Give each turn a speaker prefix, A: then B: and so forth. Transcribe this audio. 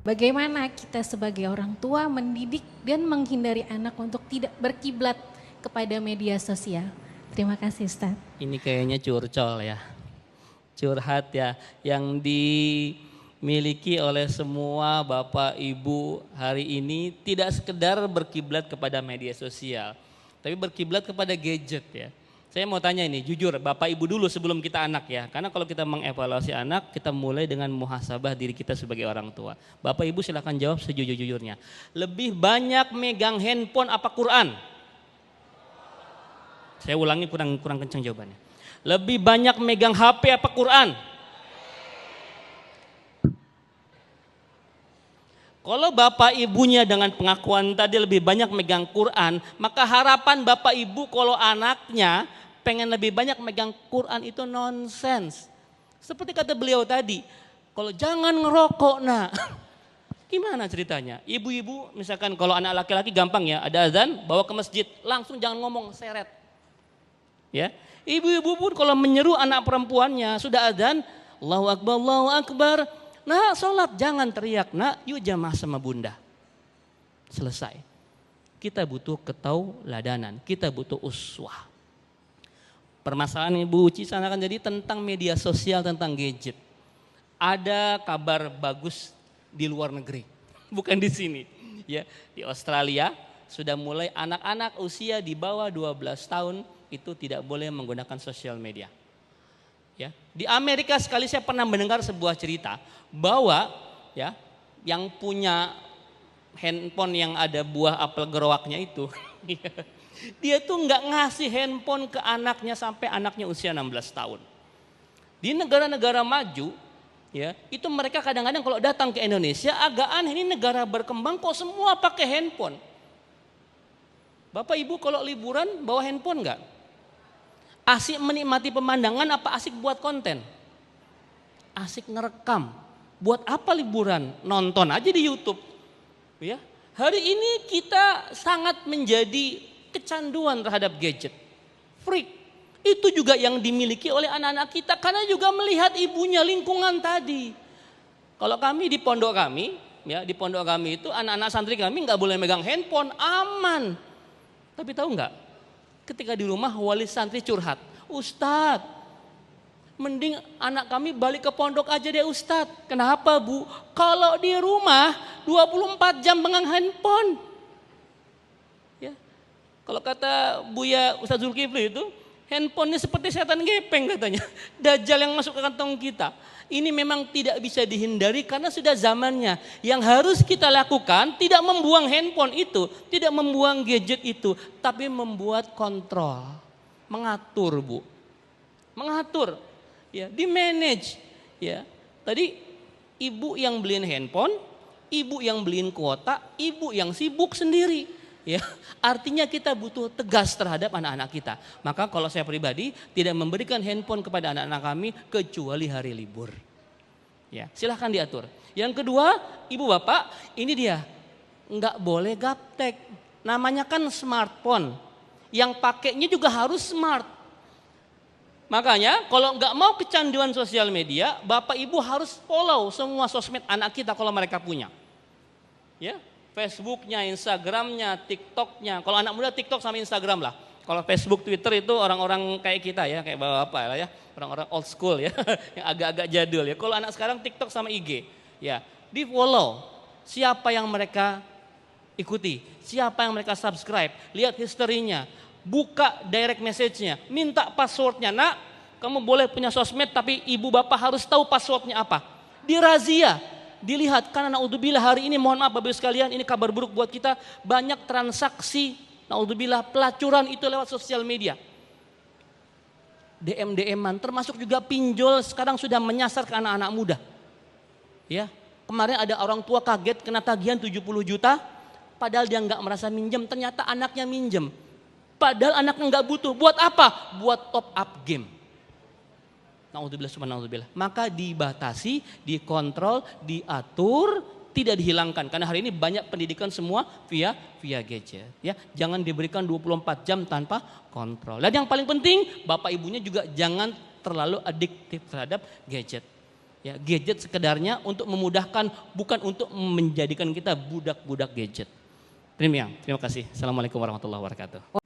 A: Bagaimana kita sebagai orang tua mendidik dan menghindari anak untuk tidak berkiblat kepada media sosial? Terima kasih Ustaz.
B: Ini kayaknya curcol ya, curhat ya, yang dimiliki oleh semua Bapak Ibu hari ini tidak sekedar berkiblat kepada media sosial, tapi berkiblat kepada gadget ya. Saya mau tanya ini, jujur Bapak Ibu dulu sebelum kita anak ya. Karena kalau kita mengevaluasi anak, kita mulai dengan muhasabah diri kita sebagai orang tua. Bapak Ibu silakan jawab sejujur-jujurnya. Lebih banyak megang handphone apa Quran? Saya ulangi kurang kencang jawabannya. Lebih banyak megang HP apa Quran? Kalau Bapak Ibunya dengan pengakuan tadi lebih banyak megang Quran, maka harapan Bapak Ibu kalau anaknya pengen lebih banyak megang Quran itu nonsens. Seperti kata beliau tadi, kalau jangan ngerokok nak. Gimana ceritanya? Ibu-ibu misalkan kalau anak laki-laki gampang ya, ada azan bawa ke masjid, langsung jangan ngomong seret. Ya, ibu-ibu pun kalau menyeru anak perempuannya sudah azan, Allahu Akbar, Allahu Akbar. Nah, sholat jangan teriak, nak, yuk jamaah sama bunda. Selesai. Kita butuh ketauladanan, kita butuh uswah. Permasalahan Ibu Uci sana kan jadi tentang media sosial, tentang gadget. Ada kabar bagus di luar negeri, bukan di sini. Ya, di Australia sudah mulai anak-anak usia di bawah 12 tahun itu tidak boleh menggunakan sosial media. Ya, di Amerika sekali saya pernah mendengar sebuah cerita bahwa ya yang punya handphone yang ada buah apel gerowaknya itu dia tuh nggak ngasih handphone ke anaknya sampai anaknya usia 16 tahun. Di negara-negara maju ya, itu mereka kadang-kadang kalau datang ke Indonesia agak aneh, ini negara berkembang kok semua pakai handphone. Bapak Ibu kalau liburan bawa handphone nggak? Asik menikmati pemandangan apa asik buat konten? Asik ngerekam. Buat apa liburan? Nonton aja di YouTube. Ya. Hari ini kita sangat menjadi kecanduan terhadap gadget. Freak. Itu juga yang dimiliki oleh anak-anak kita karena juga melihat ibunya, lingkungan tadi. Kalau kami di pondok kami, ya di pondok kami itu anak-anak santri kami nggak boleh megang handphone, aman. Tapi tahu nggak? Ketika di rumah wali santri curhat, Ustadz, mending anak kami balik ke pondok aja deh Ustadz. Kenapa Bu? Kalau di rumah 24 jam pegang handphone. Ya. Kalau kata Buya Ustadz Zulkifli itu, handphonenya seperti setan gepeng katanya. Dajjal yang masuk ke kantong kita. Ini memang tidak bisa dihindari karena sudah zamannya. Yang harus kita lakukan tidak membuang handphone itu, tidak membuang gadget itu, tapi membuat kontrol, mengatur Bu, mengatur, ya, di manage, ya. Tadi ibu yang beliin handphone, ibu yang beliin kuota, ibu yang sibuk sendiri. Ya, artinya kita butuh tegas terhadap anak-anak kita. Maka kalau saya pribadi tidak memberikan handphone kepada anak-anak kami kecuali hari libur. Ya, silahkan diatur. Yang kedua, ibu bapak, ini dia, nggak boleh gaptek. Namanya kan smartphone. Yang pakainya juga harus smart. Makanya kalau nggak mau kecanduan sosial media, bapak ibu harus follow semua sosmed anak kita kalau mereka punya. Ya. Facebooknya, Instagramnya, TikToknya. Kalau anak muda TikTok sama Instagram lah. Kalau Facebook, Twitter itu orang-orang kayak kita ya, kayak bapak lah ya, orang-orang old school ya, yang agak-agak jadul ya. Kalau anak sekarang TikTok sama IG, ya, di follow siapa yang mereka ikuti, siapa yang mereka subscribe, lihat historinya, buka direct message-nya, minta passwordnya. Nak, kamu boleh punya sosmed tapi ibu bapak harus tahu passwordnya apa. Dirazia. Dilihat karena naudzubillah hari ini mohon maaf Bapak Ibu sekalian, ini kabar buruk buat kita, banyak transaksi naudzubillah pelacuran itu lewat sosial media. DM-DM-an termasuk juga pinjol sekarang sudah menyasar ke anak-anak muda. Ya, kemarin ada orang tua kaget kena tagihan 70 juta padahal dia nggak merasa minjem, ternyata anaknya minjem. Padahal anaknya nggak butuh, buat apa? Buat top up game. Naudzubillah subhanallah. Maka dibatasi, dikontrol, diatur, tidak dihilangkan. Karena hari ini banyak pendidikan semua via gadget. Ya, jangan diberikan 24 jam tanpa kontrol. Dan yang paling penting, bapak ibunya juga jangan terlalu adiktif terhadap gadget. Ya, gadget sekedarnya untuk memudahkan, bukan untuk menjadikan kita budak-budak gadget. Terima kasih. Assalamualaikum warahmatullahi wabarakatuh.